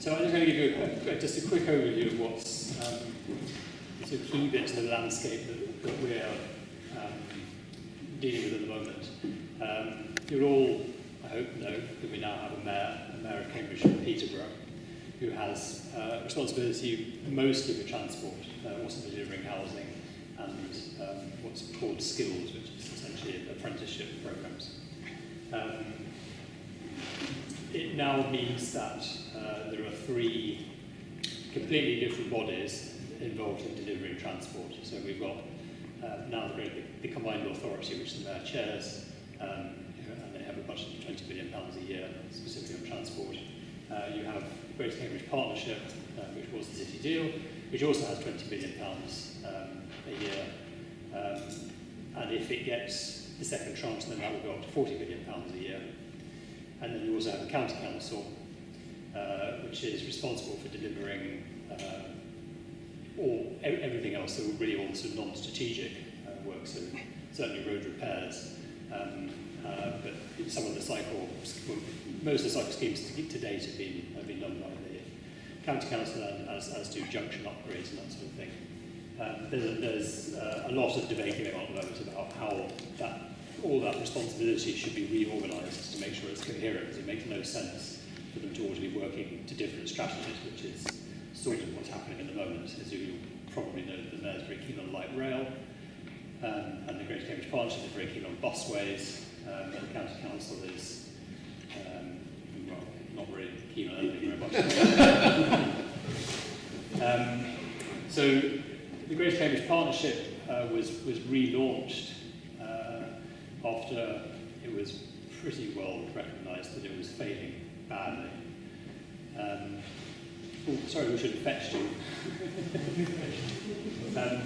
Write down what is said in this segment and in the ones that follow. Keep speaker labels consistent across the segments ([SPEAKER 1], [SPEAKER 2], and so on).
[SPEAKER 1] So I'm just going to give you just a quick overview of what's the key bits of the landscape that we're dealing with at the moment. You'll all, I hope, know that we now have a mayor of Cambridge, Peterborough, who has responsibility mostly for transport, also for delivering housing and what's called skills, which is essentially apprenticeship programs. It now means that there are three completely different bodies involved in delivering transport. So we've got now the combined authority, which the mayor chairs, and they have a budget of £20 billion a year, specifically on transport. You have Greater Cambridge Partnership, which was the city deal, which also has £20 billion a year. And if it gets the second tranche, then that will go up to £40 billion a year. And then you also have the County Council, which is responsible for delivering everything else, so really all the sort of non-strategic work, so certainly road repairs, but some of the most of the cycle schemes to date have been done by the County Council, as do junction upgrades and that sort of thing. There's a lot of debate going on at the moment about how all that responsibility should be reorganised to make sure it's coherent, because it makes no sense for them to all be working to different strategies, which is sort of what's happening at the moment. As you probably know, the mayor's very keen on light rail, and the Greater Cambridge Partnership is very keen on busways, and the County Council is not very keen on anything very much. So the Greater Cambridge Partnership was relaunched after it was pretty well recognised that it was failing badly. Sorry, we should have fetched you. The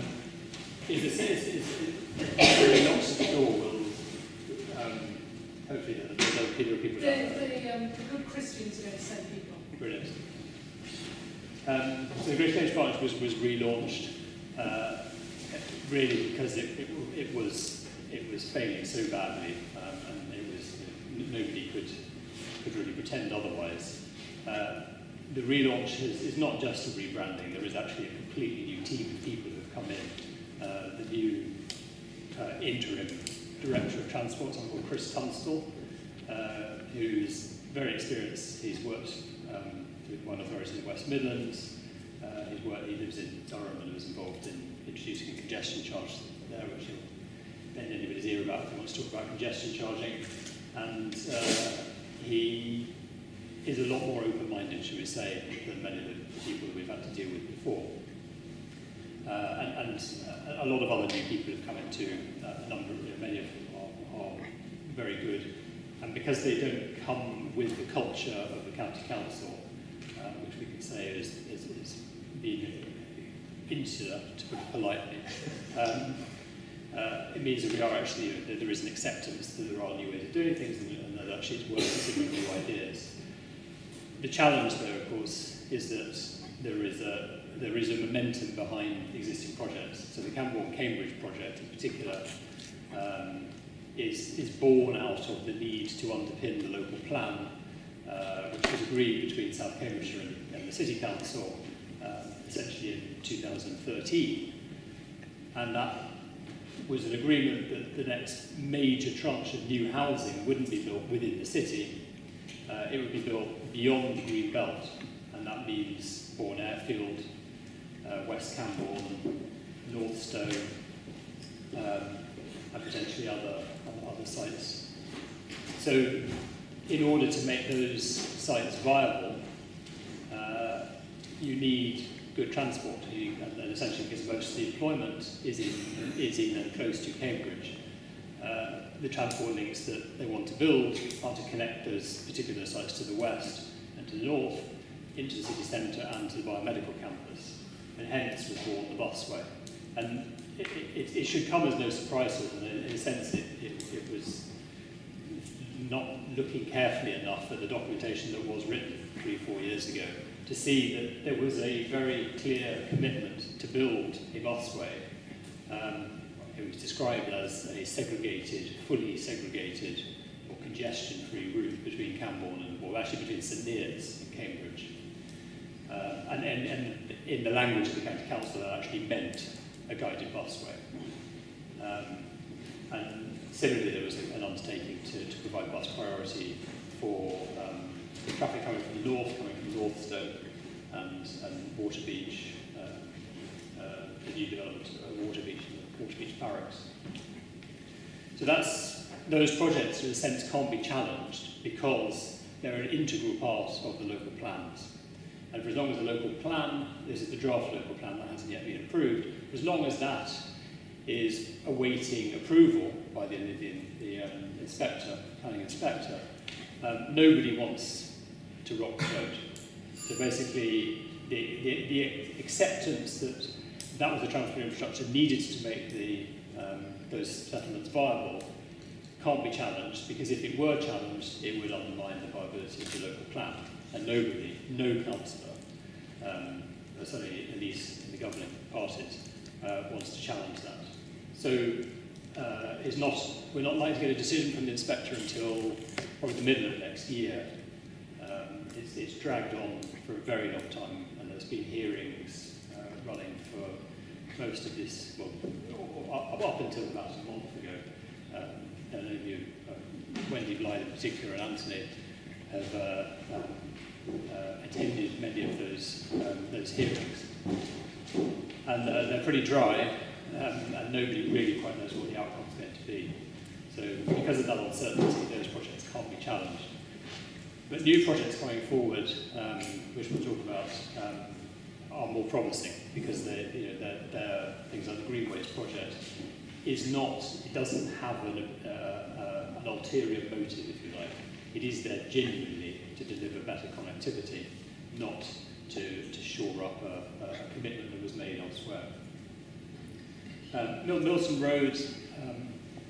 [SPEAKER 1] knocks at the door will hopefully there are people.
[SPEAKER 2] The good Christians are going to send people.
[SPEAKER 1] Brilliant. So the Greater Cambridge Partnership was relaunched really because it was failing so badly, and it was nobody could really pretend otherwise. The relaunch is not just a rebranding. There is actually a completely new team of people who have come in. The new interim director of transport, someone called Chris Tunstall, who's very experienced. He's worked with one authority in the West Midlands. He lives in Durham and was involved in introducing a congestion charge there, which he'll bend anybody's ear about if he wants to talk about congestion charging. And he is a lot more open-minded, shall we say, than many of the people that we've had to deal with before. And a lot of other new people have come into a number of, many of them are very good. And because they don't come with the culture of the county council, which we could say is being insular, to put it politely, it means that we are actually, that there is an acceptance that there are new ways of doing things, and that actually it's worth considering new ideas. The challenge, though, of course, is that there is a momentum behind existing projects. So the Camborne-Cambridge project, in particular, is born out of the need to underpin the local plan, which was agreed between South Cambridgeshire and the City Council, essentially in 2013, and that was an agreement that the next major tranche of new housing wouldn't be built within the city. It would be built beyond the Green Belt, and that means Bourne Airfield, West Camborne, Northstowe, and potentially other sites. So, in order to make those sites viable, you need good transport, and essentially because most of the employment is in and close to Cambridge. The transport links that they want to build are to connect those particular sites to the west and to the north, into the city centre and to the biomedical campus, and hence was born the busway. And it should come as no surprise to them. In a sense, it was not looking carefully enough at the documentation that was written 3-4 years ago to see that there was a very clear commitment to build a busway. It was described as a segregated, fully segregated, or congestion-free route between Camborne and, well, actually between St Neots and Cambridge. And in the language of the county council, that actually meant a guided busway. And similarly, there was an undertaking to provide bus priority for traffic coming from the north, coming from Northstowe and Waterbeach, the new development of Waterbeach and Waterbeach Barracks. So those projects, in a sense, can't be challenged because they're an integral part of the local plans. And for as long as the local plan, this is the draft local plan that hasn't yet been approved, as long as that is awaiting approval by the inspector, planning inspector, nobody wants to rock the boat. So basically, the acceptance that was the transport infrastructure needed to make those settlements viable can't be challenged, because if it were challenged, it would undermine the viability of the local plan. And no councillor, certainly at least in the governing parties, wants to challenge that. So we're not likely to get a decision from the inspector until probably the middle of next year. It's dragged on for a very long time, and there's been hearings running for most of this, well, up until about a month ago. I know you, Wendy Leigh in particular, and Antony have attended many of those hearings, and they're pretty dry, and nobody really quite knows what the outcome is going to be. So because of that uncertainty, those projects can't be challenged. But new projects coming forward, which we'll talk about, are more promising, because they're things like the Greenways project it doesn't have an ulterior motive, if you like. It is there genuinely to deliver better connectivity, not to shore up a commitment that was made elsewhere. Milton Road,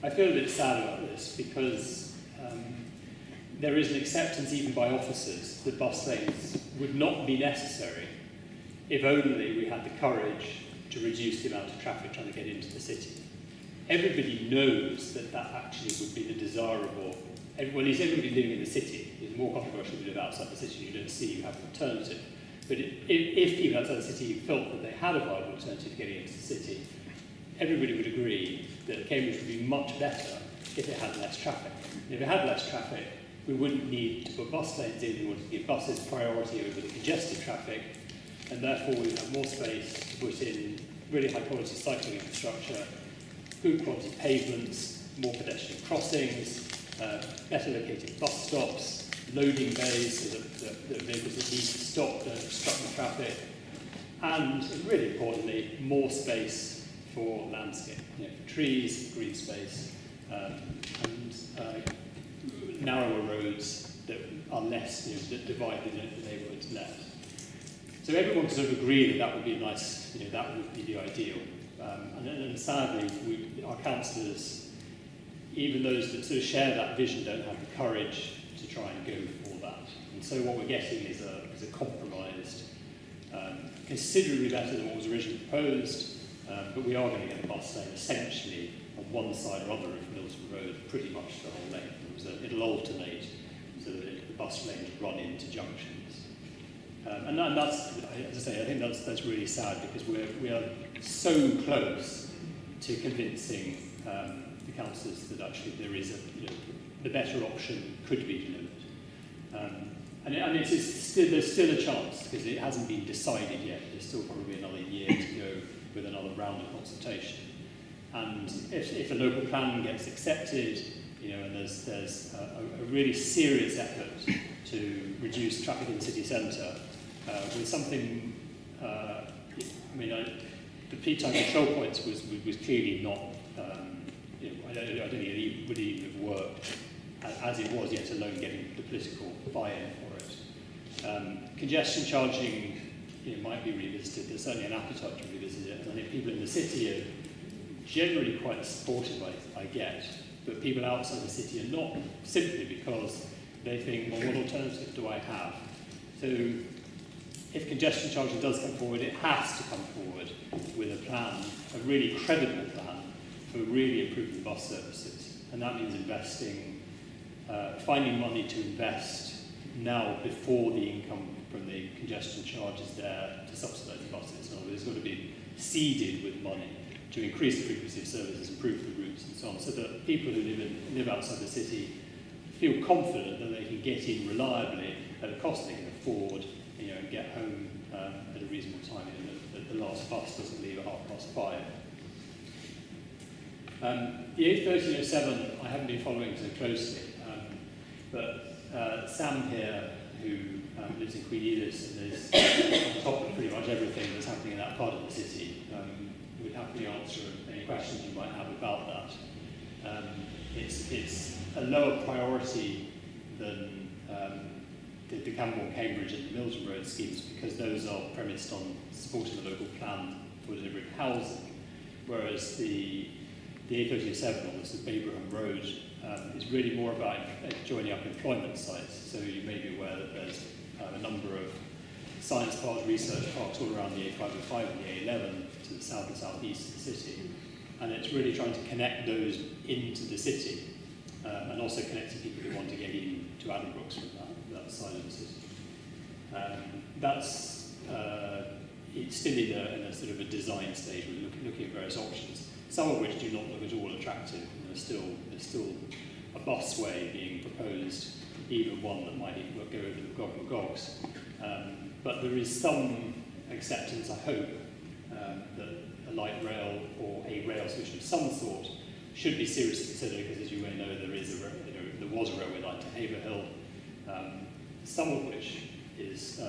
[SPEAKER 1] I feel a bit sad about this, because there is an acceptance even by officers that bus lanes would not be necessary if only we had the courage to reduce the amount of traffic trying to get into the city. Everybody knows that actually would be the desirable, well, at least everybody living in the city. It's more controversial if you live outside the city and you don't see you have an alternative. But if people outside the city felt that they had a viable alternative getting into the city, everybody would agree that Cambridge would be much better if it had less traffic. And if it had less traffic, we wouldn't need to put bus lanes in order to give buses priority over the congested traffic, and therefore we would have more space to put in really high quality cycling infrastructure, good quality pavements, more pedestrian crossings, better located bus stops, loading bays so that the vehicles that need to stop don't obstruct the traffic, and really importantly, more space for landscape, for trees, green space, and narrower roads that are less, that divide the neighbourhoods less. So everyone can sort of agree that would be nice, that would be the ideal. And sadly, our councillors, even those that sort of share that vision, don't have the courage to try and go for that. And so what we're getting is a compromised, considerably better than what was originally proposed, but we are going to get a bus lane essentially on one side or other of Milton Road, pretty much the whole length. It'll alternate so that the bus lanes run into junctions. And that's, as I say, I think that's really sad, because we are so close to convincing the councillors that actually there is the better option could be delivered. And there's still a chance, because it hasn't been decided yet. There's still probably another year to go with another round of consultation. And if a local plan gets accepted, and there's a really serious effort to reduce traffic in the city centre, with something, the peak time control points was clearly not, I don't think it would even have worked as it was, yet alone getting the political buy-in for it. Congestion charging might be revisited. There's certainly an appetite to revisit it, and I think people in the city are generally quite supportive, I get, but people outside the city are not, simply because they think, well, what alternative do I have? So if congestion charging does come forward, it has to come forward with a plan, a really credible plan for really improving the bus services. And that means finding money to invest now before the income from the congestion charges there to subsidise the buses. In other words, it's got to be seeded with money to increase the frequency of services, improve the routes and so on, so that people who live outside the city feel confident that they can get in reliably at a cost they can afford, and get home at a reasonable time, that the last bus doesn't leave at 5:30. The A1307 I haven't been following so closely, but Sam here, who lives in Queen Edith and is on top of pretty much everything that's happening in that part of the city, would happily answer any questions you might have about that. It's a lower priority than the Camborne, Cambridge and the Milton Road schemes, because those are premised on supporting the local plan for delivery of housing, whereas the A1307, or this is Babraham Road, is really more about joining up employment sites. So you may be aware that there's a number of science parks, research parks all around the A505 and the A11 to the south and southeast of the city. And it's really trying to connect those into the city, and also connecting people who want to get in to Addenbrooke's from that side of the city. It's still in a sort of a design stage. We're looking at various options, some of which do not look at all attractive. There's still a busway being proposed, even one that might even go over the Gogs. But there is some acceptance, I hope, that a light rail or a rail solution of some sort should be seriously considered, because as you may know, there was a railway line to Haverhill, some of which is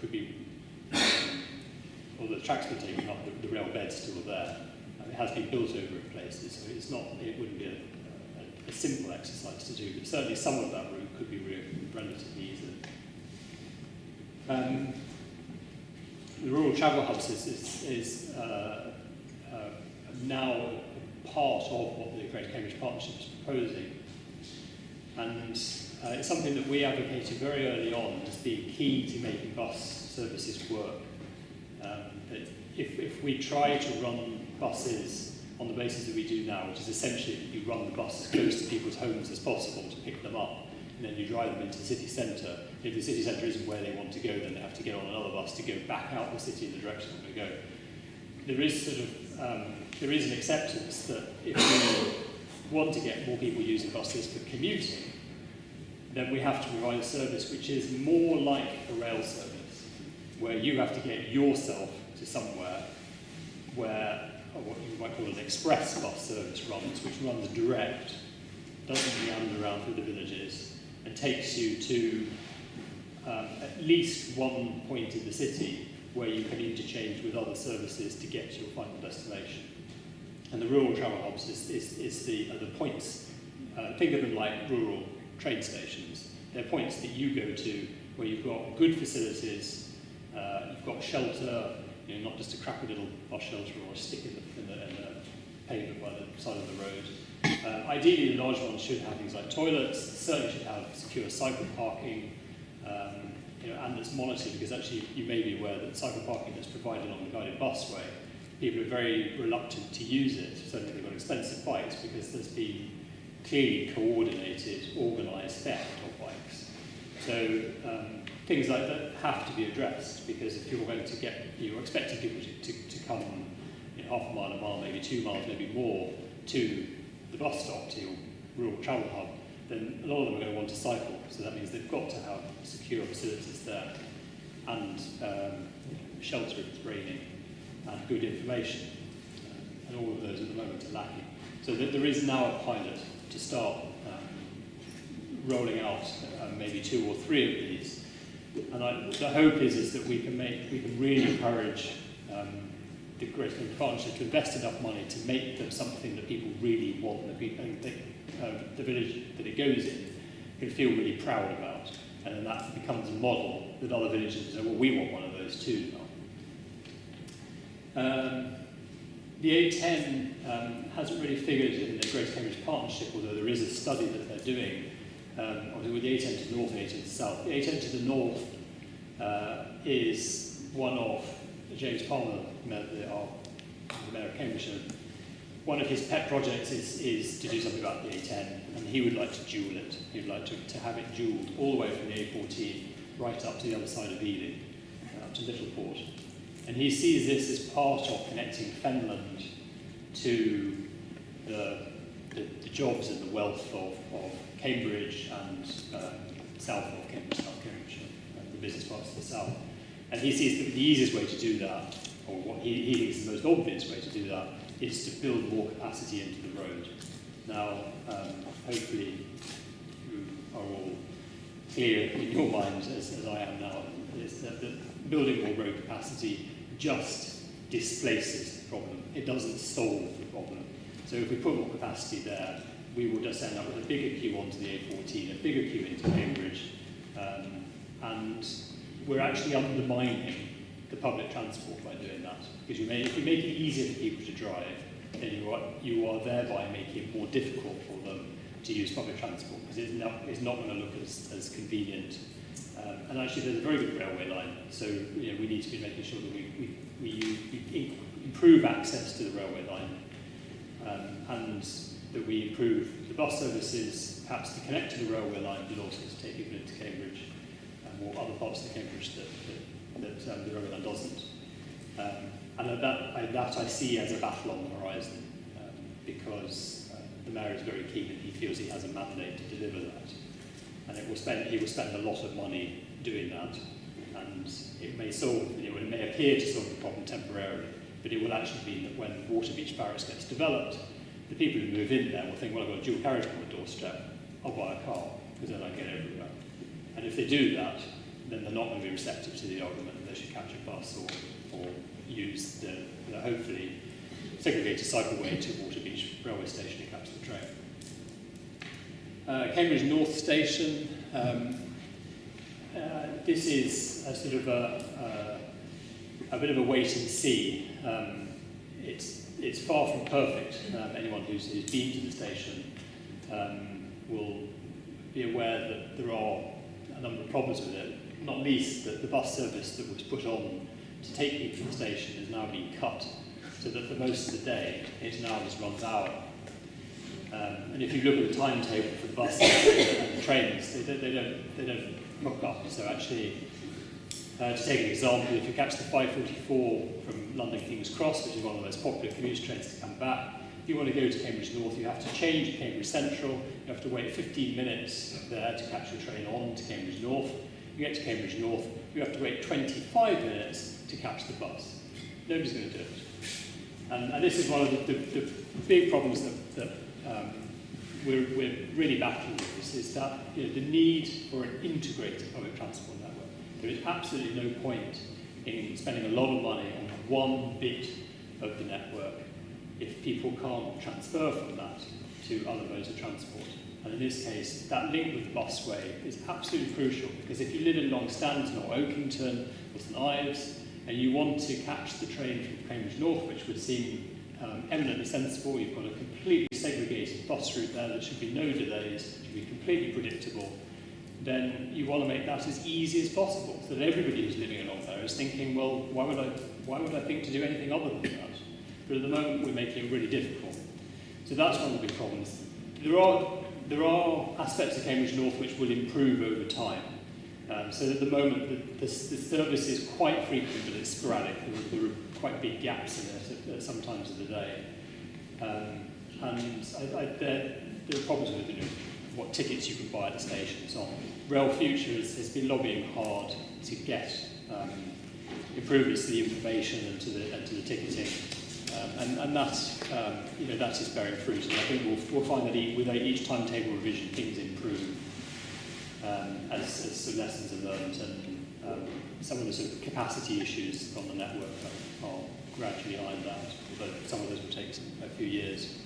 [SPEAKER 1] could be, although the track's been taken up, the rail bed's still there. It has been built over in places, so it wouldn't be a simple exercise to do, but certainly some of that route could be relatively easy. The rural travel hubs is now part of what the Greater Cambridge Partnership is proposing, and it's something that we advocated very early on as being key to making bus services work. That if we try to run buses on the basis that we do now, which is essentially that you run the bus as close to people's homes as possible to pick them up, and then you drive them into the city centre. If the city centre isn't where they want to go, then they have to get on another bus to go back out the city in the direction they want to go. There is an acceptance that if we want to get more people using buses for commuting, then we have to provide a service which is more like a rail service, where you have to get yourself to somewhere where what you might call an express bus service runs, which runs direct, doesn't meander around through the villages, and takes you to at least one point in the city where you can interchange with other services to get to your final destination. And the rural travel hubs is the points. Think of them like rural train stations. They're points that you go to where you've got good facilities, you've got shelter, not just a crappy little bus shelter or a stick in the pavement by the side of the road. Ideally, the large ones should have things like toilets, certainly should have secure cycle parking, and it's monitored, because actually you may be aware that cycle parking that's provided on the guided busway, people are very reluctant to use it. Certainly they've got expensive bikes, because there's been clearly coordinated, organised theft of bikes. So things like that have to be addressed, because if you're expecting people to come half a mile, maybe 2 miles, maybe more, to the bus stop, to your rural travel hub, then a lot of them are going to want to cycle. So that means they've got to have secure facilities there, and shelter if it's raining, and good information. And all of those at the moment are lacking. So there is now a pilot to start rolling out maybe 2 or 3 of these. And the hope is that we can really encourage the Greater Cambridge Partnership to invest enough money to make them something that people really want, and the village that it goes in can feel really proud about. And then that becomes a model that other villages say, well, we want one of those too now. The A10 hasn't really figured in the Greater Cambridge Partnership, although there is a study that they're doing, with the A10 to the north and the A10 to the south. The A10 to the north is one of James Palmer, our Mayor of Cambridge. One of his pet projects is to do something about the A10, and he would like to dual it. He would like to have it dualled all the way from the A14 right up to the other side of Ely, up to Littleport. And he sees this as part of connecting Fenland to the jobs and the wealth of Cambridge and south of Cambridge, South Cambridge, the business parts of the south. And he sees that the easiest way to do that, or what he thinks is the most obvious way to do that, is to build more capacity into the road. Now, hopefully you are all clear in your minds, as I am now, is that building more road capacity just displaces the problem. It doesn't solve the problem. So if we put more capacity there, we will just end up with a bigger queue onto the A14, a bigger queue into Cambridge, and we're actually undermining the public transport by doing that. Because if you make it easier for people to drive, then you are thereby making it more difficult for them to use public transport, because it's not going to look as convenient. And actually, there's a very good railway line, so we need to be making sure that we improve access to the railway line, and that we improve the bus services, perhaps to connect to the railway line, but also to take people into Cambridge, or other parts of Cambridge that the railway line doesn't. And that I see as a battle on the horizon, because the mayor is very keen and he feels he has a mandate to deliver that. And he will spend a lot of money doing that, and it may it may appear to solve the problem temporarily, but it will actually mean that when Waterbeach Barracks gets developed, the people who move in there will think, well, I've got a dual carriage on my doorstep, I'll buy a car, because then I get everywhere. And if they do that, then they're not going to be receptive to the argument that they should catch a bus or use the hopefully segregated cycleway to Waterbeach railway station to catch the train. Cambridge North Station. This is a sort of a bit of a wait and see. It's far from perfect. Anyone who's been to the station will be aware that there are a number of problems with it. Not least that the bus service that was put on to take people to the station has now been cut, so that for most of the day it now just runs out. And if you look at the timetable for the buses and the trains, they don't rock up. So actually, to take an example, if you catch the 544 from London King's Cross, which is one of the most popular commuter trains to come back, if you want to go to Cambridge North, you have to change at Cambridge Central. You have to wait 15 minutes there to catch your train on to Cambridge North. You get to Cambridge North, you have to wait 25 minutes to catch the bus. Nobody's going to do it. And this is one of the big problems that we're really battling with, is that the need for an integrated public transport network. There is absolutely no point in spending a lot of money on one bit of the network if people can't transfer from that to other modes of transport. And in this case, that link with the busway is absolutely crucial, because if you live in Longstanton or Oakington or St Ives, and you want to catch the train from Cambridge North, which would seem eminently sensible, you've got a completely segregated bus route there, there should be no delays, it should be completely predictable, then you want to make that as easy as possible, so that everybody who's living along there is thinking, well, why would I think to do anything other than that? But at the moment, we're making it really difficult. So that's one of the big problems. There are aspects of Cambridge North which will improve over time. So at the moment, the service is quite frequent, but it's sporadic. There are quite big gaps in it at some times of the day. And there are problems with what tickets you can buy at the station and so on. Rail Future has been lobbying hard to get improvements to the information and to the ticketing. And that is bearing fruit. And I think we'll find that with each timetable revision, things improve as some lessons are learned, and some of the sort of capacity issues on the network are gradually ironed out, although some of those will take a few years.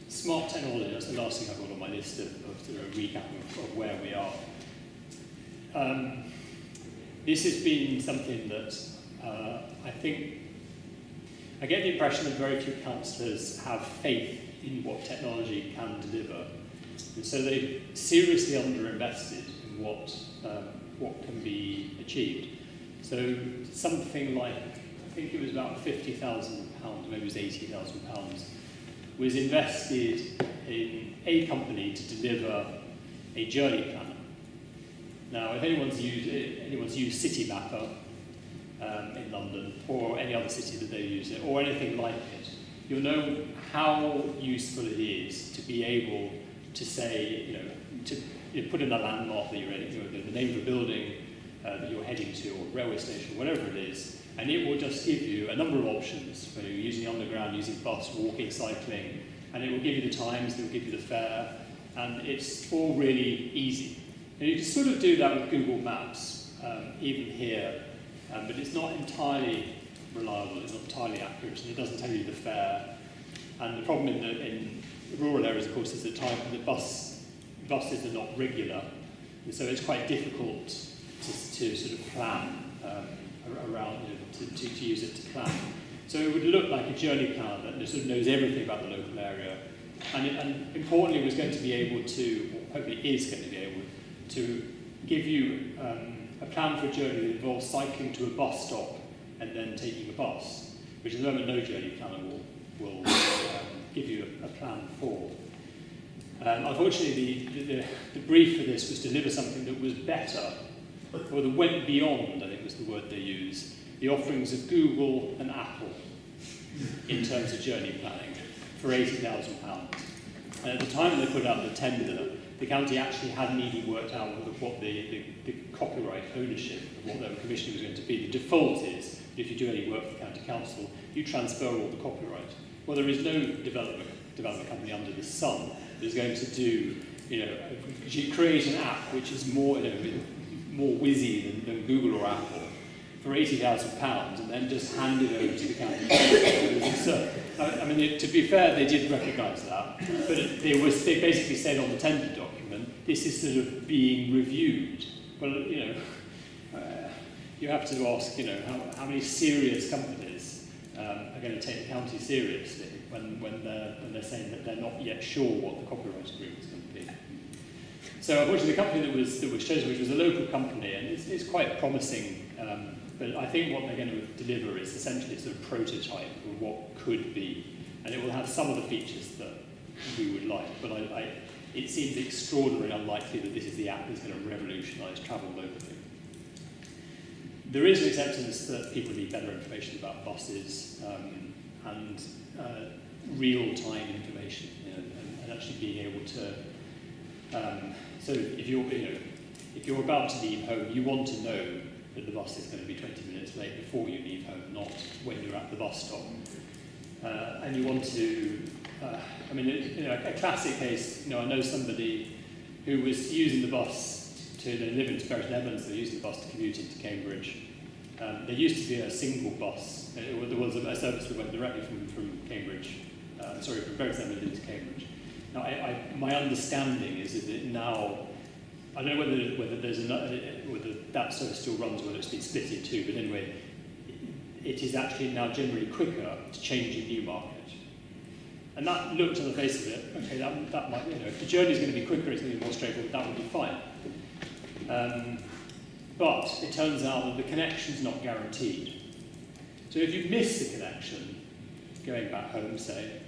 [SPEAKER 1] Smart technology, that's the last thing I've got on my list of sort of recapping of where we are. This has been something that I think, I get the impression that very few councillors have faith in what technology can deliver, and so they've seriously underinvested in what can be achieved. So something like, I think it was about £50,000, maybe it was £80,000, was invested in a company to deliver a journey planner. Now, if anyone's used City Mapper in London, or any other city that they use it, or anything like it, you'll know how useful it is to be able to say, to put in a landmark that you're in, the name of a building that you're heading to, or railway station, whatever it is, and it will just give you a number of options, whether you're using the underground, using bus, walking, cycling, and it will give you the times, it will give you the fare, and it's all really easy. And you can sort of do that with Google Maps, even here, but it's not entirely reliable, it's not entirely accurate, and it doesn't tell you the fare. And the problem in rural areas, of course, is the buses are not regular, and so it's quite difficult to sort of plan around, to use it to plan. So it would look like a journey plan that sort of knows everything about the local area, and importantly was going to be able to, or hopefully is going to be able to give you a plan for a journey that involves cycling to a bus stop and then taking a bus, which at the moment no journey planner will give you a plan for. Unfortunately, the brief for this was to deliver something that was better, or that went beyond, I think was the word they used, the offerings of Google and Apple in terms of journey planning for £80,000. And at the time they put out the tender, the county actually hadn't even worked out what the copyright ownership of what their commission was going to be. The default is, if you do any work for the county council, you transfer all the copyright. Well, there is no development company under the sun that is going to do, create an app which is more whizzy than Google or Apple for £80,000 and then just hand it over to the county council. I mean, to be fair, they did recognise that, but they basically said on the tender document, this is sort of being reviewed. Well, you have to ask, how many serious companies are going to take the county seriously when they're saying that they're not yet sure what the copyright agreement is going to be. So unfortunately, the company that was chosen, which was a local company, and it's quite promising, but I think what they're going to deliver is essentially a sort of prototype of what could be, and it will have some of the features that we would like, but it seems extraordinarily unlikely that this is the app that's going to revolutionise travel locally. There is an acceptance that people need better information about buses and real-time information, and actually being able to. So if you're about to leave home, you want to know that the bus is going to be 20 minutes late before you leave home, not when you're at the bus stop. And you want to. A classic case. I know somebody who was using the bus they live in Bury St Edmunds, they used the bus to commute into Cambridge. There used to be a single bus. There was a service that went directly from Cambridge, from Bury St Edmunds into Cambridge. Now, my understanding is that now, I don't know whether that service still runs, whether it's been split in two, but anyway, it is actually now generally quicker to change in Newmarket. And that looked on the face of it, okay, that might, if the journey is going to be quicker, it's going to be more straightforward, that would be fine. But it turns out that the connection's not guaranteed. So if you miss the connection, going back home, say,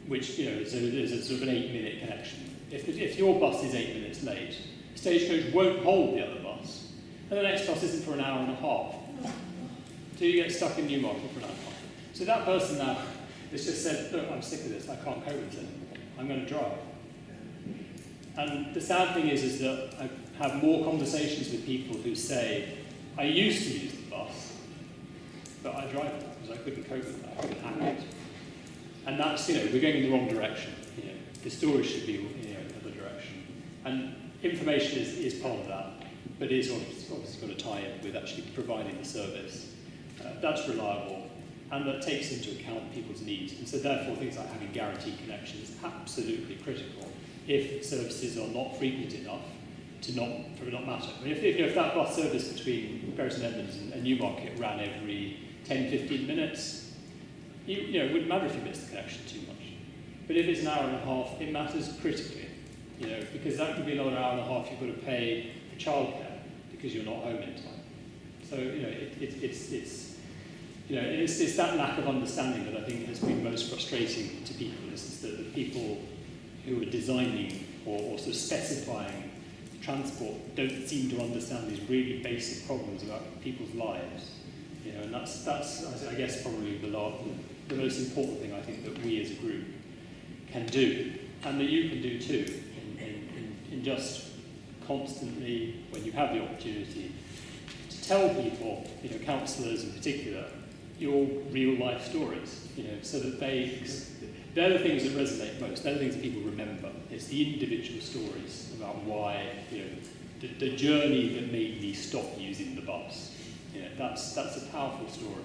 [SPEAKER 1] which, is a sort of an 8-minute connection. If your bus is 8 minutes late, Stagecoach won't hold the other bus, and the next bus isn't for an hour and a half. So you get stuck in Newmarket for an hour and a half. So that person now has just said, look, I'm sick of this, I can't cope with it anymore, I'm going to drive. And the sad thing is that I have more conversations with people who say, I used to use the bus, but I drive it because I couldn't cope with that, I couldn't handle it. And that's, we're going in the wrong direction. The story should be, another direction. And information is part of that, but it's obviously got to tie in with actually providing the service. That's reliable, and that takes into account people's needs. And so therefore, things like having guaranteed connections is absolutely critical if services are not frequent enough for it not matter. I mean, if that bus service between Bury St Edmunds and Newmarket ran every 10-15 minutes, it wouldn't matter if you missed the connection too much. But if it's an hour and a half, it matters critically, because that could be another hour and a half you've got to pay for childcare because you're not home in time. So, it's that lack of understanding that I think has been most frustrating to people. Is that the people who are designing or sort of specifying transport don't seem to understand these really basic problems about people's lives. You know, and that's I guess probably the most important thing I think that we as a group can do, and that you can do too, in just constantly, when you have the opportunity, to tell people, you know, counsellors in particular, your real life stories, you know, so that they're the things that resonate most. They're the things that people remember. It's the individual stories about why, you know, the journey that made me stop using the bus. You know, that's a powerful story.